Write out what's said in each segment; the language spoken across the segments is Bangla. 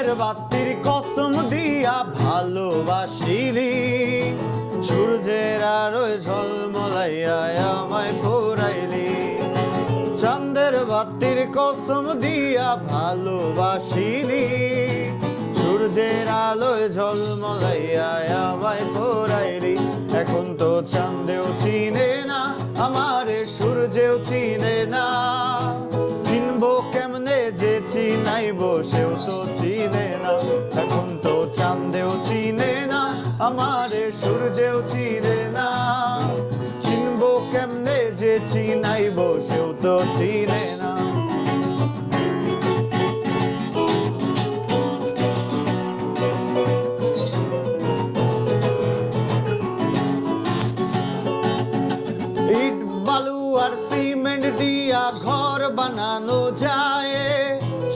চাঁদের বাতির কসম দিয়া ভালোবাসিলি, সূর্যের আলোয় ঝলমলাইয়া আমায় পোড়াইলি। চাঁদের বাতির কসম দিয়া ভালোবাসিলি, সূর্যের আলোয় ঝলমলাইয়া আমায় পোড়াইলি। এখন তো চাঁদেও চিনে না আমারে, সূর্যেও চিনে না, চিনবো কেমনে যে চিনাইবো সেও তো চিনে না। এখন তো চাঁদেও চিনে না আমারে, সূর্যেও চিনে না, চিনবো কেমনে যে চিনাইবো সেও তো চিনে না। ইট বালু আর সিমেন্ট দিয়া ঘর বানানো যায়,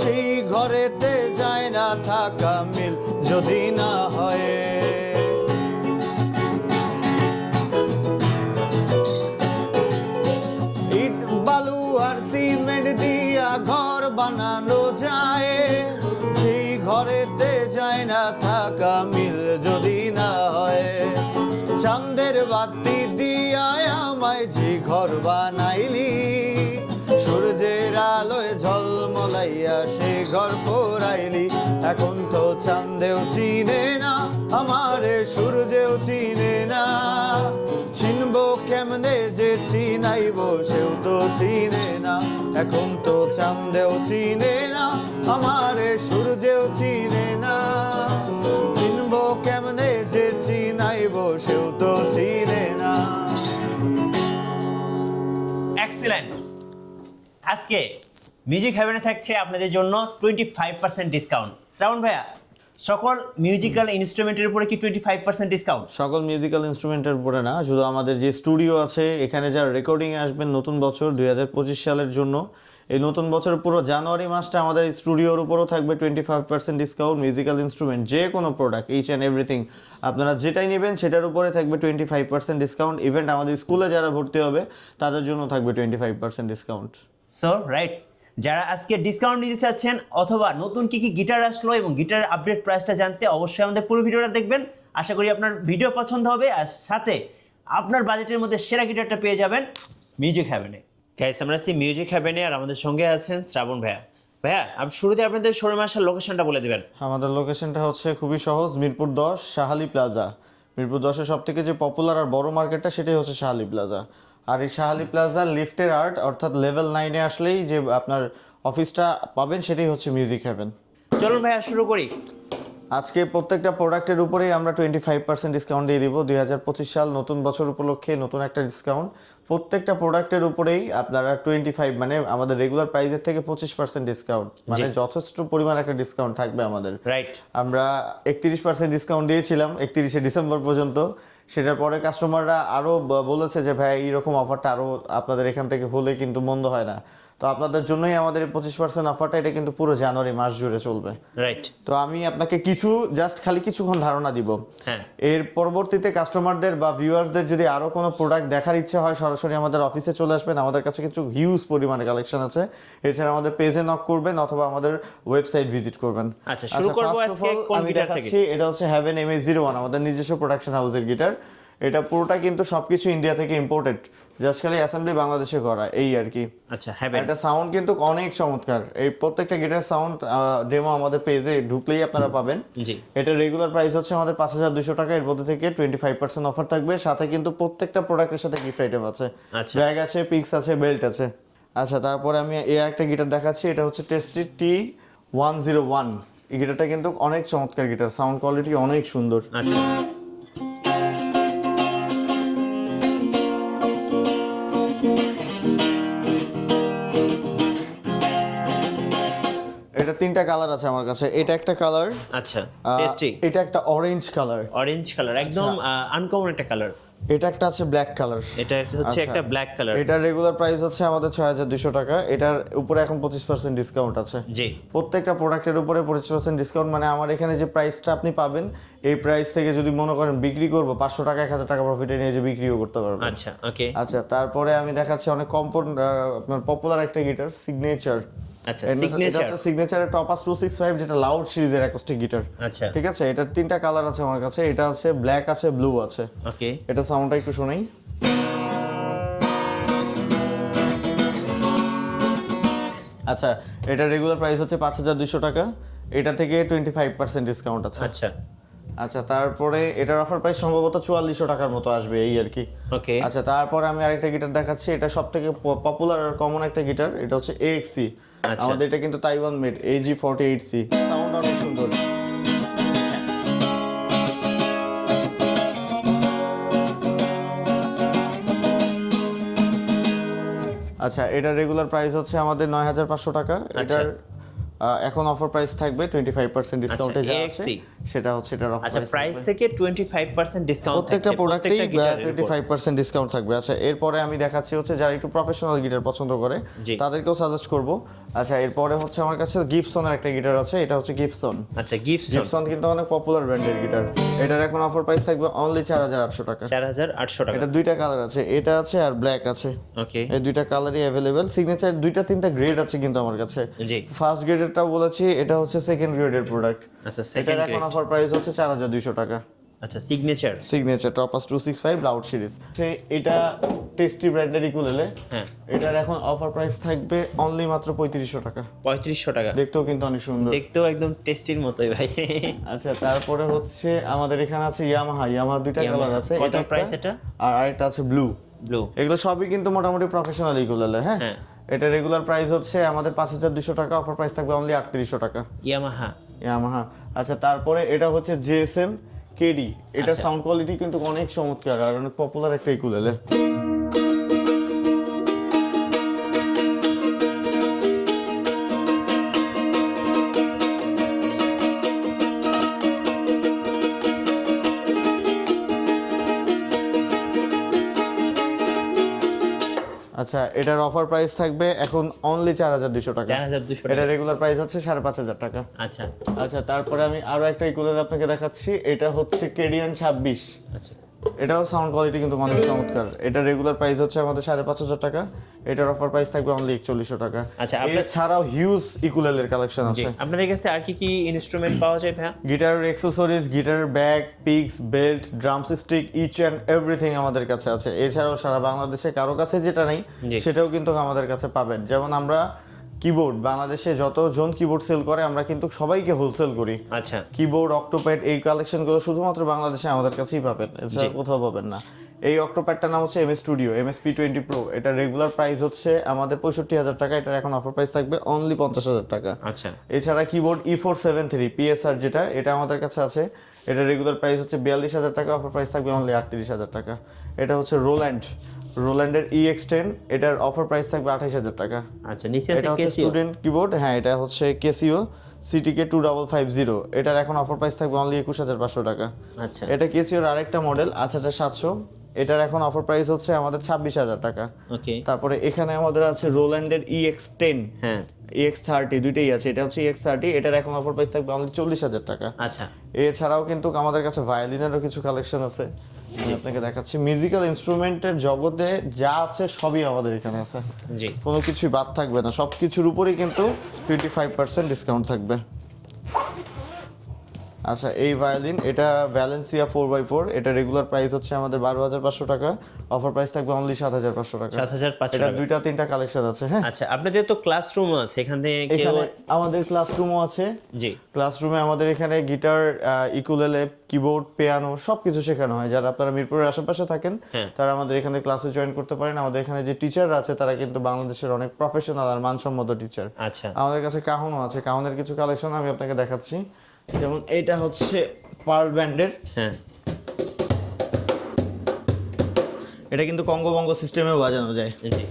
সেই ঘরেতে যায় না থাকা মিল যদি না হয়। ইট বালু আর সিমেন্ট দিয়া ঘর বানানো যায়, সেই ঘরেতে যায় না থাকা মিল যদি না হয়। চাঁদের বাতি দিয়া আমায় যে ঘর বানাইলি, সূর্যের আলোয় ঝলমলাইয়া সে ঘর পোড়াইলি। এখন তো চাঁদেও চিনে না আমারে, সূর্যেও চিনে না, চিনবো কেমনে যে চিনাইবো সেও তো চিনে না। এখন তো চাঁদেও চিনে না আমারে, সূর্যেও চিনে না, চিনবো কেমনে যে চিনাইবো সেও তো চিনে না। এক্সিলেন্ট। আজকে মিউজিক হেভেনে থাকছে আপনাদের জন্য 25% ডিসকাউন্ট। শ্রাবণ ভাইয়া, সকল মিউজিক্যাল ইনস্ট্রুমেন্টের উপরে কি 25% ডিসকাউন্ট? সকল মিউজিক্যাল ইনস্ট্রুমেন্টের উপরে না, শুধু আমাদের যে স্টুডিও আছে এখানে যারা রেকর্ডিংয়ে আসবেন নতুন বছর 2025 সালের জন্য, এই নতুন বছরের পুরো জানুয়ারি মাসটা আমাদের স্টুডিওর উপরও থাকবে 25% ডিসকাউন্ট। মিউজিক্যাল ইনস্ট্রুমেন্ট যে কোনো প্রোডাক্ট, ইচ অ্যান্ড এভরিথিং আপনারা যেটাই নেবেন সেটার উপরে থাকবে 25% ডিসকাউন্ট। ইভেন্ট আমাদের স্কুলে যারা ভর্তি হবে তাদের জন্য থাকবে 25% ডিসকাউন্ট। সো রাইট, যারা আজকে ডিসকাউন্ট নিতে চাচ্ছেন অথবা নতুন কি কি গিটার আসলো এবং গিটারের আপডেট প্রাইসটা জানতে অবশ্যই আমাদের পুরো ভিডিওটা দেখবেন। আশা করি আপনার ভিডিও পছন্দ হবে, আর সাথে আপনার বাজেটের মধ্যে সেরা গিটারটা পেয়ে যাবেন মিউজিক হেভেনে। গাইস, আমরা আছি মিউজিক হেভেনে, আর আমাদের সঙ্গে আছেন শ্রাবণ ভাইয়া। ভাইয়া, আপনি শুরুতে আপনাদের শোরুমে আসার লোকেশনটা বলে দেবেন। আমাদের লোকেশনটা হচ্ছে খুবই সহজ, মিরপুর 10 শাহালি প্লাজা। মিরপুর 10-এর সব থেকে যে পপুলার আর বড় মার্কেটটা সেটাই হচ্ছে শাহালি প্লাজা। আর এই শাহালি প্লাজার লিফটের আর্ট অর্থাৎ লেভেল 9-এ আসলেই যে আপনার অফিসটা পাবেন সেটাই হচ্ছে মিউজিক হেভেন। চলুন ভাইয়া শুরু করি। আজকে প্রত্যেকটা প্রোডাক্টের উপরেই আমরা 25% ডিসকাউন্ট দিয়ে দিব। 2025 সাল নতুন বছর উপলক্ষে নতুন একটা ডিসকাউন্ট। প্রত্যেকটা প্রোডাক্টের উপরেই আপনারা 25 মানে আমাদের রেগুলার প্রাইসের থেকে 25% ডিসকাউন্ট, মানে যথেষ্ট পরিমাণ একটা ডিসকাউন্ট থাকবে আমাদের। রাইট, আমরা 31% ডিসকাউন্ট দিয়েছিলাম 31শে ডিসেম্বর পর্যন্ত। সেটার পরে কাস্টমাররা আরও বলেছে যে ভাই এইরকম অফারটা আরও আপনাদের এখান থেকে হলে কিন্তু মন্দ হয় না। তো আপনাদের জন্যই আমাদের 25% অফারটা, এটা কিন্তু পুরো জানুয়ারি মাস জুড়ে চলবে। রাইট। তো আমি আপনাকে খালি কিছুক্ষণ ধারণা দিব। হ্যাঁ। এর পরবর্তীতে কাস্টমারদের বা ভিউয়ার্সদের যদি আরো কোনো প্রোডাক্ট দেখার ইচ্ছা হয় সরাসরি আমাদের অফিসে চলে আসবেন। আমাদের কাছে কিছু হিউজ পরিমাণে কালেকশন আছে। এছাড়া আমাদের পেজে নক করবেন অথবা আমাদের ওয়েবসাইট ভিজিট করবেন। আচ্ছা, শুরু করব আজকে কোন গিটার থেকে? এটা হচ্ছে হেভেন MA01, আমাদের নিজস্ব প্রোডাকশন হাউসের গিটার। এটা পুরোটা কিন্তু সবকিছু ইন্ডিয়া থেকে ইম্পোর্টেড, জাস্ট খালি অ্যাসেম্বলি বাংলাদেশে করা, এই আর কি। আচ্ছা, হেভেন। এটা সাউন্ড কিন্তু অনেক চমৎকার। এই প্রত্যেকটা গিটার সাউন্ড ডেমো আমাদের পেজে ঢুকলেই আপনারা পাবেন। জি। এটা রেগুলার প্রাইস হচ্ছে আমাদের 5200 টাকা। এর মধ্যে থেকে 25% অফার থাকবে, সাথে কিন্তু প্রত্যেকটা প্রোডাক্টের সাথে গিফট আইটেম আছে। ব্যাগ আছে, পিক্স আছে, বেল্ট আছে। আচ্ছা, তারপরে আমি এই একটা গিটার দেখাচ্ছি। এটা হচ্ছে টেস্টি T101। এই গিটারটা কিন্তু অনেক চমৎকার গিটার, সাউন্ড কোয়ালিটি অনেক সুন্দর। আচ্ছা, এটা 3টা কালার আছে আমার কাছে। এটা একটা কালার, আচ্ছা, টেস্টি। এটা একটা অরেঞ্জ কালার। অরেঞ্জ কালার, একদম আনকমন একটা কালার। এটা একটা আছে ব্ল্যাক কালার। এটা হচ্ছে একটা ব্ল্যাক কালার। এটার রেগুলার প্রাইস হচ্ছে আমাদের 6200 টাকা। এটার উপরে এখন 25% ডিসকাউন্ট আছে। জি, প্রত্যেকটা প্রোডাক্টের উপরে 25% ডিসকাউন্ট, মানে আমার এখানে যে প্রাইসটা আপনি পাবেন এই প্রাইস থেকে যদি মনে করেন বিক্রি করবো 500 টাকা 1000 টাকা প্রফিটে নিয়ে যে বিক্রিও করতে পারবেন। আচ্ছা ওকে। আচ্ছা, তারপরে আমি দেখাচ্ছি অনেক আপনার পপুলার একটা গিটার সিগনেচার। আচ্ছা, এটা হচ্ছে সিগনেচারের টপাস 265, যেটা লাউড সিরিজের অ্যাকোস্টিক গিটার। আচ্ছা ঠিক আছে, এটার 3টা কালার আছে আমার কাছে। এটা আছে ব্ল্যাক আছে, ব্লু আছে। ওকে। এটা সাউন্ডটা একটু শোনাই। আচ্ছা, এটা রেগুলার প্রাইস হচ্ছে 5200 টাকা। এটা থেকে 25% ডিসকাউন্ট আছে। আচ্ছা আচ্ছা, তারপরে এটার অফার প্রাইস সম্ভবত 4400 টাকার মতো আসবে এই আর কি। ওকে। আচ্ছা, তারপরে আমি আরেকটা গিটার দেখাচ্ছি। এটা সবথেকে পপুলার আর কমন একটা গিটার। এটা হচ্ছে AXC। আচ্ছা। আমাদের এটা কিন্তু তাইওয়ান মেড AG48C। সাউন্ড অনেক সুন্দর। আচ্ছা, এটার রেগুলার প্রাইস হচ্ছে আমাদের 9500 টাকা। এটার এখন অফার প্রাইস থাকবে 25% ডিসকাউন্টে যা আছে সেটা হচ্ছে এটার অফার আচ্ছা, প্রাইস থেকে 25% ডিসকাউন্ট প্রত্যেকটা প্রোডাক্টেই 25% ডিসকাউন্ট থাকবে। আচ্ছা, এরপরে আমি দেখাচ্ছি হচ্ছে যারা একটু প্রফেশনাল গিটার পছন্দ করে তাদেরকেও সাজেস্ট করব। আচ্ছা, এরপরে হচ্ছে আমার কাছে গিবসনের একটা গিটার আছে। এটা হচ্ছে গিবসন। আচ্ছা, গিবসন কিন্তু অনেক পপুলার ব্র্যান্ডের গিটার। এটার এখন অফার প্রাইস থাকবে অনলি 4800 টাকা। 4800 টাকা। এটা দুইটা কালার আছে, এটা আছে আর ব্ল্যাক আছে। ওকে। এই দুইটা কালারই अवेलेबल। সিগনেচার দুইটা তিনটা গ্রেড আছে কিন্তু আমার কাছে। জি। ফার্স্ট গ্রেডেরটা বলেছি, এটা হচ্ছে সেকেন্ড গ্রেডের প্রোডাক্ট। আচ্ছা, এটার সেকেন্ড এখন অফার প্রাইস হচ্ছে 4200 টাকা। আচ্ছা, সিগনেচার টপাস 265 লাউড সিরিজ। এটা টেস্টি ব্র্যান্ডের ইকুলেলে। হ্যাঁ। এটার এখন অফার প্রাইস থাকবে অনলি মাত্র 3500 টাকা। 3500 টাকা। দেখতেও কিন্তু অনেক সুন্দর। দেখতেও একদম টেস্টির মতোই ভাই। আচ্ছা, তারপরে হচ্ছে আমাদের এখানে আছে ইয়ামাহা দুইটা কালার আছে। কত প্রাইস এটা? আর আরেকটা আছে ব্লু। এগুলো সবই কিন্তু মোটামুটি প্রফেশনাল ইকুলেলে। হ্যাঁ। এটা রেগুলার প্রাইস হচ্ছে আমাদের 5200 টাকা। অফার প্রাইস থাকবে অনলি 3800 টাকা। ইয়ামাহা। আচ্ছা, তারপরে এটা হচ্ছে JSM KD। এটা সাউন্ড কোয়ালিটি কিন্তু অনেক চমৎকার আর অনেক পপুলার একটা ইকুলেলে। আচ্ছা, এটার অফার প্রাইস থাকবে এখন অনলি 4200 টাকা। এটা রেগুলার প্রাইস হচ্ছে 5500 টাকা। আচ্ছা আচ্ছা, তারপরে আমি আরো একটা ইকুলেলে আপনাকে দেখাচ্ছি। এটা হচ্ছে কেডিয়ান 26। আচ্ছা, এটাও সাউন্ড কোয়ালিটি কিন্তু অনেক চমৎকার। এটা রেগুলার প্রাইস হচ্ছে আমাদের 5500 টাকা। এটার অফার প্রাইস থাকবে অনলি 4100 টাকা। আচ্ছা, এছাড়াও হিউজ ইকুলেলের কালেকশন আছে। আপনাদের কাছে আর কি কি ইনস্ট্রুমেন্ট পাওয়া যায় ভাই? গিটারের অ্যাকসেসরিজ, গিটারের bag, picks, belt, drums stick, each and everything আমাদের কাছে আছে। এছাড়াও সারা বাংলাদেশে কারো কাছে যেটা নেই সেটাও কিন্তু আমাদের কাছে পাবেন। যেমন আমরা কিবোর্ড, বাংলাদেশে যতজন কিবোর্ড সেল করে আমরা কিন্তু সবাইকে হোলসেল করি। আচ্ছা, কিবোর্ড, অক্টোপ্যাড, এই কালেকশনগুলো শুধুমাত্র বাংলাদেশে আমাদের কাছেই পাবেন, এছাড়া কোথাও পাবেন না। এই অক্টোপ্যাডটার নাম হচ্ছে MS Studio MSP20 Pro। এটা রেগুলার প্রাইস হচ্ছে আমাদের 65000 টাকা। এটার এখন অফার প্রাইস থাকবে অনলি 50000 টাকা। আচ্ছা, এছাড়া কিবোর্ড E473 PSR যেটা, এটা আমাদের কাছে আছে। এটা রেগুলার প্রাইস হচ্ছে 42000 টাকা। অফার প্রাইস থাকবে অনলি 38000 টাকা। এটা হচ্ছে রোল্যান্ডের EX10। এটার অফার প্রাইস থাকবে 28000 টাকা। আচ্ছা, নিচে এটা হচ্ছে স্টুডেন্ট কিবোর্ড। হ্যাঁ, এটা হচ্ছে Casio CTK 2550। এটার এখন অফার প্রাইস থাকবে অনলি 21500 টাকা। আচ্ছা, এটা Casioর আরেকটা মডেল 8700। এটার এখন অফার প্রাইস হচ্ছে আমাদের 26000 টাকা। ওকে। তারপরে এখানে আমাদের আছে রোল্যান্ডের EX10, হ্যাঁ, EX30 দুইটাই আছে। এটা হচ্ছে EX30। এটার এখন অফার প্রাইস থাকবে অনলি 40000 টাকা। আচ্ছা, এছাড়াও কিন্তু আমাদের কাছে ভায়োলিনেরও কিছু কালেকশন আছে, আমি আপনাকে দেখাচ্ছি। মিউজিক্যাল ইনস্ট্রুমেন্টের জগতে যা আছে সবই আমাদের এখানে আছে। জি, কোনো কিছুই বাদ থাকবে না, সব কিছুর উপরেই কিন্তু 25% ডিসকাউন্ট থাকবে। আচ্ছা, এই ভায়োলিন, এটা ভ্যালেন্সিয়া 4x4। এটা রেগুলার প্রাইস হচ্ছে আমাদের 12500 টাকা। অফার প্রাইস থাকবে অনলি 7500 টাকা। 7500 এটা টাকা। দুইটা তিনটা কালেকশন আছে। হ্যাঁ। আচ্ছা, আপনাদের তো ক্লাসরুম আছে, এখান থেকে এখানে আমাদের ক্লাসরুমও আছে। জি, ক্লাসরুমে আমাদের এখানে গিটার, ইকুলেলে, কিবোর্ড, পিয়ানো সবকিছু শেখানো হয়। যারা আপনারা মিরপুরের আশেপাশে থাকেন তারা আমাদের এখানে ক্লাসে জয়েন করতে পারেন। আমাদের এখানে যে টিচাররা আছে তারা কিন্তু বাংলাদেশের অনেক প্রফেশনাল আর মানসম্মত টিচার। আচ্ছা, আমাদের কাছে কাহনও আছে। কাহনের কিছু কালেকশন আমি আপনাকে দেখাচ্ছি। যেমন এটা হচ্ছে পার্ল ব্যান্ডের। হ্যাঁ, এটা কিন্তু কঙ্গো বঙ্গো সিস্টেমেও বাজানো যায়। জি,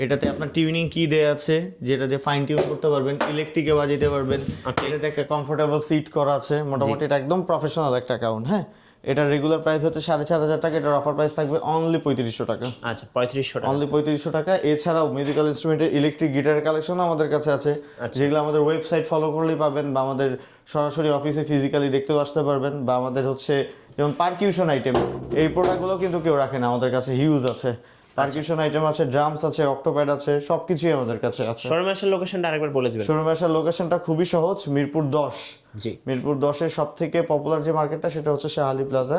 এটাতে আপনার টিউনিং কি দেয়া আছে, যেটা দিয়ে ফাইন টিউন করতে পারবেন, ইলেকট্রিকে বাজাতে পারবেন। এটাতে একটা কমফোর্টেবল সিট করা আছে। মোটামুটি এটা একদম প্রফেশনাল একটা কাউন্ট। হ্যাঁ, এটার রেগুলার প্রাইস হচ্ছে 4,500 টাকা, এটার অফার প্রাইস থাকবে অনলি 3500 টাকা। আচ্ছা 3500 টাকা, অনলি 3500 টাকা। এছাড়াও মিউজিক্যাল ইনস্ট্রুমেন্টের ইলেকট্রিক গিটারের কালেকশন আমাদের কাছে আছে, যেগুলো আমাদের ওয়েবসাইট ফলো করলেই পাবেন, বা আমাদের সরাসরি অফিসে ফিজিক্যালি দেখতেও আসতে পারবেন, বা আমাদের হচ্ছে যেমন পারকিউশন আইটেম, এই প্রোডাক্টগুলো কিন্তু কেউ রাখে না, আমাদের কাছে হিউজ আছে। পারকিউশন আইটেম আছে, ড্রামস আছে, অক্টোপ্যাড আছে, সবকিছুই আমাদের কাছে আছে। শোরুম আসার লোকেশনটা আরেকবার বলে দিবেন। শোরুম আসার লোকেশনটা খুবই সহজ, মিরপুর 10। জি, মিরপুর 10-এর সব থেকে পপুলার যে মার্কেটটা সেটা হচ্ছে শাহালি প্লাজা।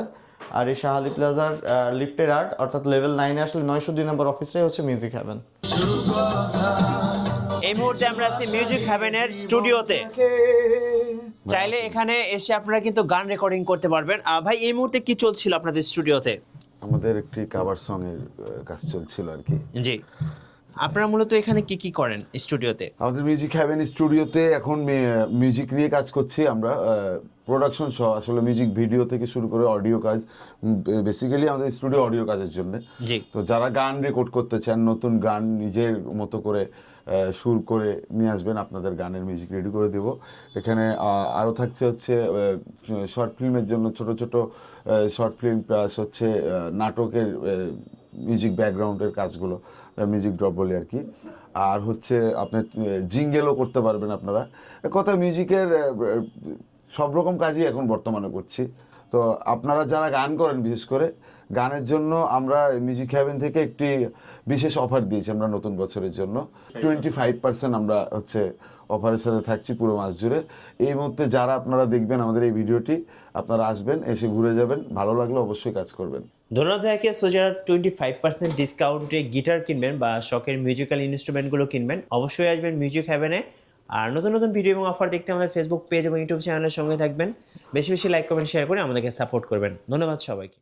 আর এই শাহালি প্লাজার লিফটের আর্ট অর্থাৎ লেভেল 9-এ আসলে 902 নম্বর অফিসটাই হচ্ছে মিউজিক হ্যাভেন। এই মুহূর্তে আমরা আছি মিউজিক হ্যাভেনের স্টুডিওতে। চাইলে এখানে এসে আপনারা কিন্তু গান রেকর্ডিং করতে পারবেন। ভাই এই মুহূর্তে কি চলছিল আপনাদের স্টুডিওতে? আমাদের একটি কাভার সং এর কাজ চলছিল আর কি। জি, আপনারা মূলত এখানে কি কি করেন স্টুডিওতে? আমাদের মিউজিক হ্যাভেন স্টুডিওতে এখন মিউজিক নিয়ে কাজ করছি আমরা, প্রোডাকশন সহ, আসলে মিউজিক ভিডিও থেকে শুরু করে অডিও কাজ, বেসিক্যালি আমাদের স্টুডিও অডিও কাজের জন্য। জি, তো যারা গান রেকর্ড করতে চান, নতুন গান নিজের মতো করে সুর করে নিয়ে আসবেন, আপনাদের গানের মিউজিক রেডি করে দেব। এখানে আরও থাকছে হচ্ছে শর্ট ফিল্মের জন্য ছোট ছোট শর্ট ফিল্ম, প্লাস হচ্ছে নাটকের মিউজিক ব্যাকগ্রাউন্ডের কাজগুলো, মিউজিক ড্রপ বলে আর কি। আর হচ্ছে আপনার জিঙ্গেলও করতে পারবেন আপনারা। কথা মিউজিকের সব রকম কাজই এখন বর্তমানে করছি। তো আপনারা যারা গান করেন, বিশেষ করে গানের জন্য আমরা মিউজিক হ্যাভেন থেকে একটি বিশেষ অফার দিয়েছি আমরা নতুন বছরের জন্য। 25% আমরা হচ্ছে অফারের সাথে থাকছি পুরো মাস জুড়ে। এই মুহূর্তে যারা আপনারা দেখবেন আমাদের এই ভিডিওটি, আপনারা আসবেন, এসে ঘুরে যাবেন, ভালো লাগলে অবশ্যই কাজ করবেন। ধন্যবাদ ভাইকে। সো যারা 25% ডিসকাউন্টে গিটার কিনবেন বা শখের মিউজিক্যাল ইনস্ট্রুমেন্টগুলো কিনবেন, অবশ্যই আসবেন মিউজিক হ্যাভেনে। আর নতুন নতুন ভিডিও এবং অফার দেখতে আমাদের ফেসবুক পেজ এবং ইউটিউব চ্যানেলের সঙ্গে থাকবেন। বেশি বেশি লাইক কমেন্ট শেয়ার করে আমাদেরকে সাপোর্ট করবেন। ধন্যবাদ সবাইকে।